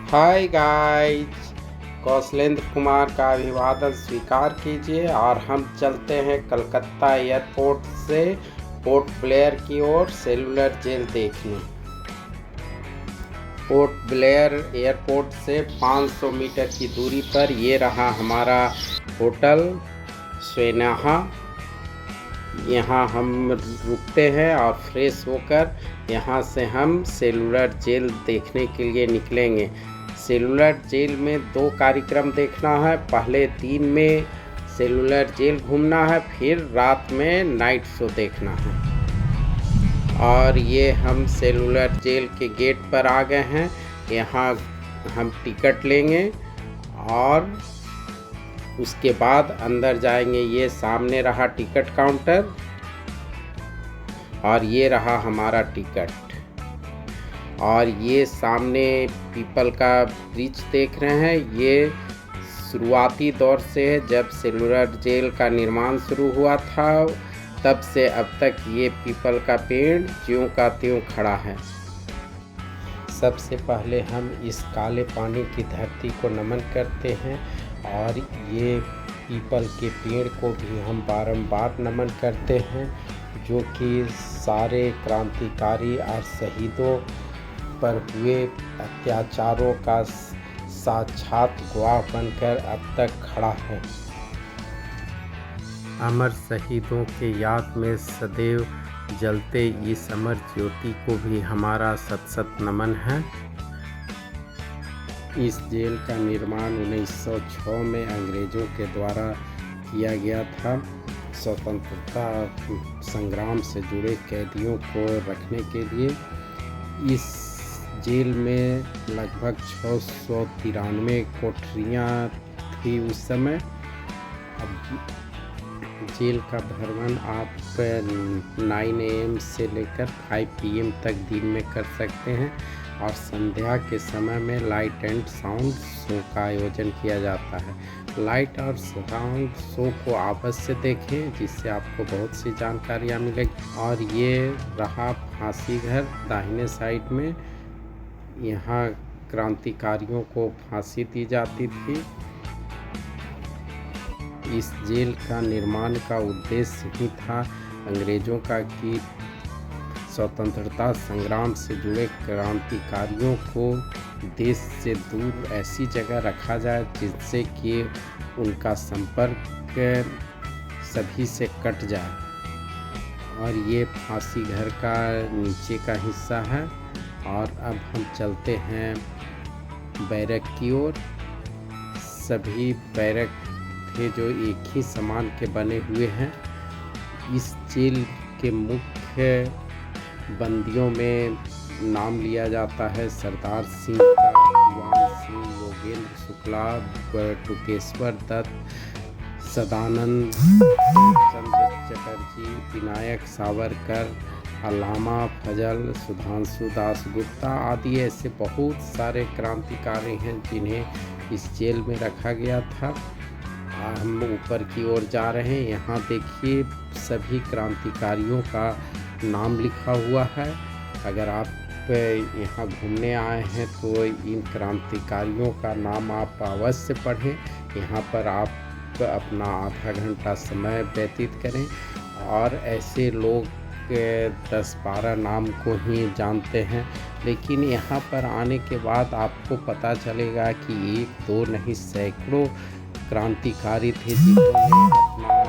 Hi guys, Kaushalendra Kumar का अभिवादन स्वीकार कीजिए और हम चलते हैं कलकत्ता एयरपोर्ट से पोर्ट ब्लेयर की ओर सेलुलर जेल देखने। पोर्ट ब्लेयर एयरपोर्ट से 500 मीटर की दूरी पर ये रहा हमारा होटल स्वेनाहा। यहाँ हम रुकते हैं और फ्रेश होकर यहाँ से हम सेलुलर जेल देखने के लिए निकलेंगे। सेलुलर जेल में 2 कार्यक्रम देखना है। पहले दिन में सेलुलर जेल घूमना है, फिर रात में नाइट शो देखना है। और ये हम सेलुलर जेल के गेट पर आ गए हैं। यहाँ हम टिकट लेंगे और उसके बाद अंदर जाएंगे। ये सामने रहा टिकट काउंटर और ये रहा हमारा टिकट। और ये सामने पीपल का ब्रिज देख रहे हैं। ये शुरुआती दौर से है, जब सेलुलर जेल का निर्माण शुरू हुआ था तब से अब तक ये पीपल का पेड़ ज्यों का त्यों खड़ा है। सबसे पहले हम इस काले पानी की धरती को नमन करते हैं और ये पीपल के पेड़ को भी हम बारंबार नमन करते हैं, जो कि सारे क्रांतिकारी और शहीदों पर हुए अत्याचारों का साक्षात गवाह बनकर अब तक खड़ा है। अमर शहीदों के याद में सदैव जलते इस अमर ज्योति को भी हमारा शत शत नमन है। इस जेल का निर्माण 1906 में अंग्रेज़ों के द्वारा किया गया था। स्वतंत्रता संग्राम से जुड़े कैदियों को रखने के लिए इस जेल में लगभग 693 कोठरियाँ थी उस समय। अब जेल का भ्रमण आप 9 AM से लेकर 5 PM तक दिन में कर सकते हैं और संध्या के समय में लाइट एंड साउंड शो का आयोजन किया जाता है। लाइट और साउंड शो को अवश्य देखें, जिससे आपको बहुत सी जानकारियाँ मिलेगी। और ये रहा फांसी घर दाहिने साइड में। यहाँ क्रांतिकारियों को फांसी दी जाती थी। इस जेल का निर्माण का उद्देश्य ही था अंग्रेज़ों का कि स्वतंत्रता संग्राम से जुड़े क्रांतिकारियों को देश से दूर ऐसी जगह रखा जाए जिससे कि उनका संपर्क सभी से कट जाए। और ये फांसी घर का नीचे का हिस्सा है। और अब हम चलते हैं बैरक की ओर। सभी बैरक थे जो एक ही समान के बने हुए हैं। इस जेल के मुख्य बंदियों में नाम लिया जाता है सरदार सिंह का, दीवान सिंह, योगेंद्र शुक्ला, टुकेश्वर दत्त, सदानंद चंद्र चटर्जी, विनायक सावरकर, अल्लामा फजल, सुधांशु दास गुप्ता आदि ऐसे बहुत सारे क्रांतिकारी हैं जिन्हें इस जेल में रखा गया था। हम ऊपर की ओर जा रहे हैं। यहाँ देखिए सभी क्रांतिकारियों का नाम लिखा हुआ है। अगर आप यहाँ घूमने आए हैं तो इन क्रांतिकारियों का नाम आप अवश्य पढ़ें। यहाँ पर आप अपना आधा घंटा समय व्यतीत करें और ऐसे लोग 10-12 नाम को ही जानते हैं, लेकिन यहाँ पर आने के बाद आपको पता चलेगा कि 1-2 नहीं सैकड़ों क्रांतिकारी थे जिन्होंने अपना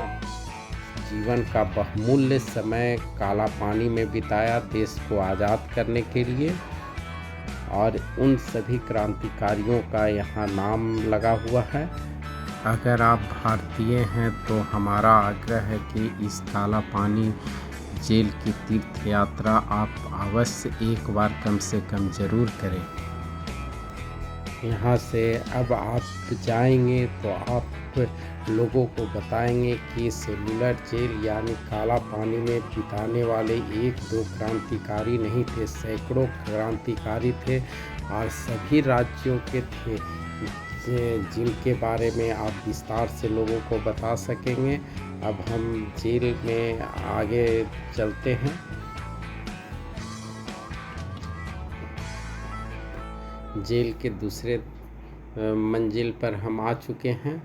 जीवन का बहुमूल्य समय काला पानी में बिताया देश को आज़ाद करने के लिए। और उन सभी क्रांतिकारियों का यहाँ नाम लगा हुआ है। अगर आप भारतीय हैं तो हमारा आग्रह है कि इस काला पानी जेल की तीर्थ यात्रा आप अवश्य एक बार कम से कम ज़रूर करें। यहाँ से अब आप जाएंगे तो आप लोगों को बताएंगे कि सेलुलर जेल यानी काला पानी में बिताने वाले 1-2 क्रांतिकारी नहीं थे, सैकड़ों क्रांतिकारी थे और सभी राज्यों के थे, जिनके बारे में आप विस्तार से लोगों को बता सकेंगे। अब हम जेल में आगे चलते हैं। जेल के दूसरे मंजिल पर हम आ चुके हैं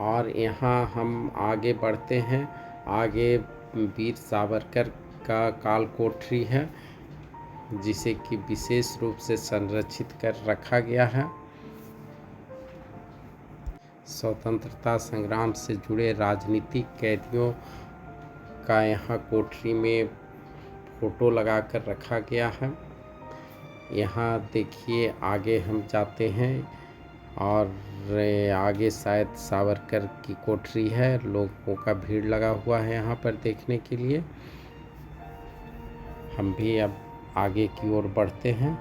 और यहाँ हम आगे बढ़ते हैं। आगे वीर सावरकर का काल कोठरी है, जिसे कि विशेष रूप से संरक्षित कर रखा गया है। स्वतंत्रता संग्राम से जुड़े राजनीतिक कैदियों का यहाँ कोठरी में फोटो लगा कर रखा गया है। यहाँ देखिए आगे हम जाते हैं और आगे शायद सावरकर की कोठरी है। लोगों का भीड़ लगा हुआ है यहाँ पर देखने के लिए। हम भी अब आगे की ओर बढ़ते हैं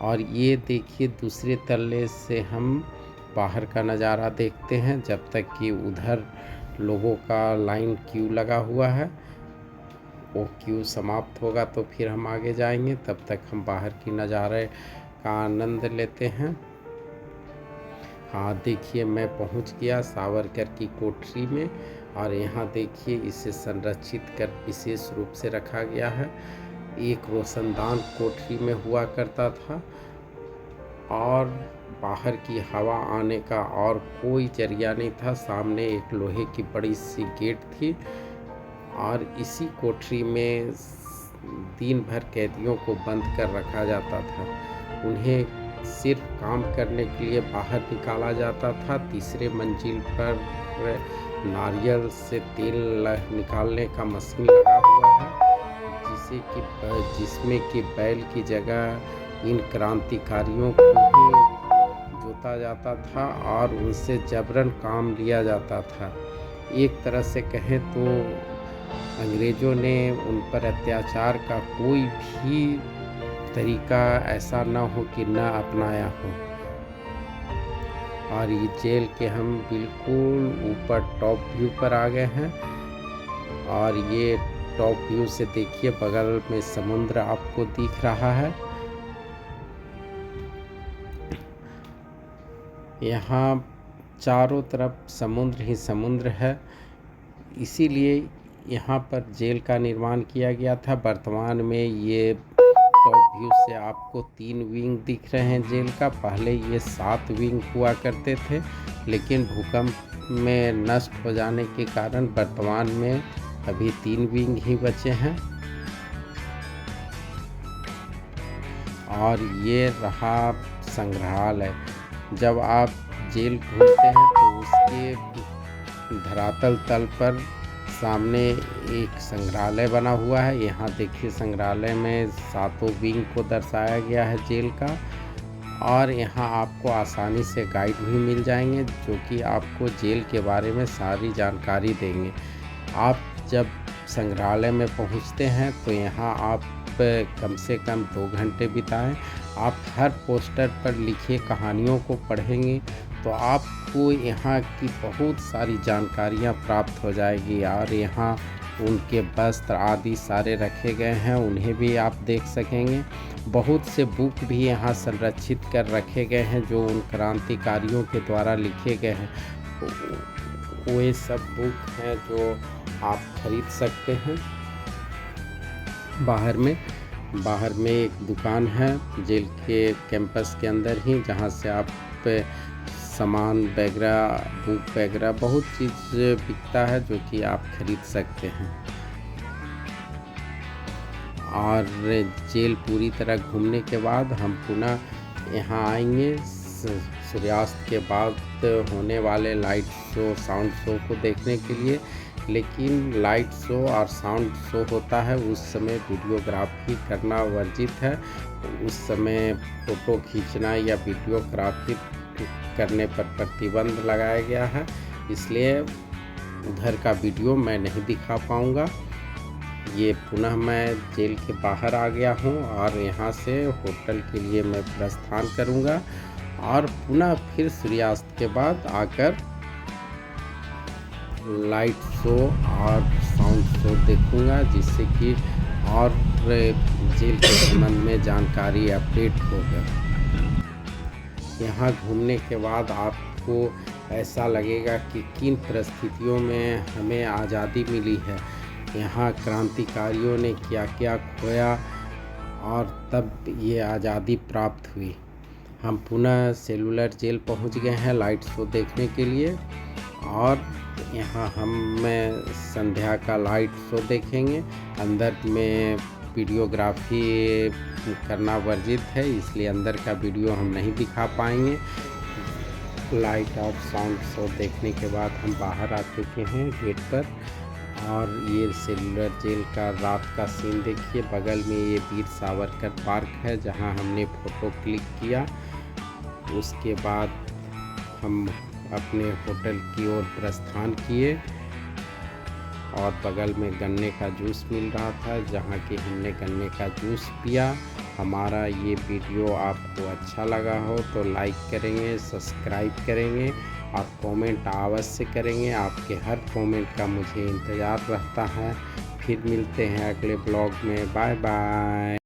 और ये देखिए दूसरे तल्ले से हम बाहर का नज़ारा देखते हैं, जब तक कि उधर लोगों का लाइन क्यू लगा हुआ है। वो क्यू समाप्त होगा तो फिर हम आगे जाएंगे, तब तक हम बाहर की नज़ारे का आनंद लेते हैं। हाँ देखिए मैं पहुंच गया सावरकर की कोठरी में और यहाँ देखिए इसे संरक्षित कर विशेष रूप से रखा गया है। एक रोशनदान कोठरी में हुआ करता था और बाहर की हवा आने का और कोई जरिया नहीं था। सामने एक लोहे की बड़ी सी गेट थी और इसी कोठरी में दिन भर कैदियों को बंद कर रखा जाता था। उन्हें सिर्फ काम करने के लिए बाहर निकाला जाता था। तीसरे मंजिल पर नारियल से तेल निकालने का मशीन लगा हुआ है, जिसमें कि बैल की जगह इन क्रांतिकारियों को ही जोता जाता था और उनसे जबरन काम लिया जाता था। एक तरह से कहें तो अंग्रेज़ों ने उन पर अत्याचार का कोई भी तरीका ऐसा न हो कि न अपनाया हो। और ये जेल के हम बिल्कुल ऊपर टॉप व्यू पर आ गए हैं और ये टॉप व्यू से देखिए बगल में समुद्र आपको दिख रहा है। यहाँ चारों तरफ समुद्र ही समुद्र है, इसीलिए यहाँ पर जेल का निर्माण किया गया था। वर्तमान में ये टॉप व्यू से आपको 3 विंग दिख रहे हैं जेल का। पहले ये 7 विंग हुआ करते थे, लेकिन भूकंप में नष्ट हो जाने के कारण वर्तमान में अभी 3 विंग ही बचे हैं। और ये रहा संग्रहालय। जब आप जेल घूमते हैं तो उसके धरातल तल पर सामने एक संग्रहालय बना हुआ है। यहाँ देखिए संग्रहालय में 7 विंग को दर्शाया गया है जेल का। और यहाँ आपको आसानी से गाइड भी मिल जाएंगे जो कि आपको जेल के बारे में सारी जानकारी देंगे। आप जब संग्रहालय में पहुँचते हैं तो यहाँ आप कम से कम 2 घंटे बिताएं। आप हर पोस्टर पर लिखे कहानियों को पढ़ेंगे तो आपको यहाँ की बहुत सारी जानकारियाँ प्राप्त हो जाएगी। और यहाँ उनके वस्त्र आदि सारे रखे गए हैं, उन्हें भी आप देख सकेंगे। बहुत से बुक भी यहाँ संरक्षित कर रखे गए हैं जो उन क्रांतिकारियों के द्वारा लिखे गए हैं। वे सब बुक हैं जो आप खरीद सकते हैं। बाहर में एक दुकान है जेल के कैंपस के अंदर ही, जहाँ से आप सामान वगैरह, बुक वगैरह बहुत चीज़ बिकता है जो कि आप खरीद सकते हैं। और जेल पूरी तरह घूमने के बाद हम पुनः यहाँ आएंगे सूर्यास्त के बाद होने वाले लाइट शो, साउंड शो को देखने के लिए। लेकिन लाइट शो और साउंड शो होता है उस समय वीडियोग्राफी करना वर्जित है। उस समय फ़ोटो खींचना या वीडियोग्राफी करने पर प्रतिबंध लगाया गया है, इसलिए उधर का वीडियो मैं नहीं दिखा पाऊँगा। ये पुनः मैं जेल के बाहर आ गया हूँ और यहाँ से होटल के लिए मैं प्रस्थान करूँगा और पुनः फिर सूर्यास्त के बाद आकर लाइट शो और साउंड शो देखूँगा, जिससे कि और जेल के संबंध में जानकारी अपडेट होगा। यहाँ घूमने के बाद आपको ऐसा लगेगा कि किन परिस्थितियों में हमें आज़ादी मिली है, यहाँ क्रांतिकारियों ने क्या क्या खोया और तब ये आज़ादी प्राप्त हुई। हम पुनः सेलुलर जेल पहुंच गए हैं लाइट शो देखने के लिए, और यहाँ मैं संध्या का लाइट शो देखेंगे। अंदर में वीडियोग्राफी करना वर्जित है, इसलिए अंदर का वीडियो हम नहीं दिखा पाएंगे। लाइट और साउंड शो देखने के बाद हम बाहर आ चुके हैं गेट पर, और ये सेलुलर जेल का रात का सीन देखिए। बगल में ये वीर सावरकर पार्क है जहां हमने फ़ोटो क्लिक किया। उसके बाद हम अपने होटल की ओर प्रस्थान किए, और बगल में गन्ने का जूस मिल रहा था जहां कि हमने गन्ने का जूस पिया। हमारा ये वीडियो आपको अच्छा लगा हो तो लाइक करेंगे, सब्सक्राइब करेंगे और कमेंट अवश्य करेंगे। आपके हर कमेंट का मुझे इंतज़ार रहता है। फिर मिलते हैं अगले ब्लॉग में। Bye bye.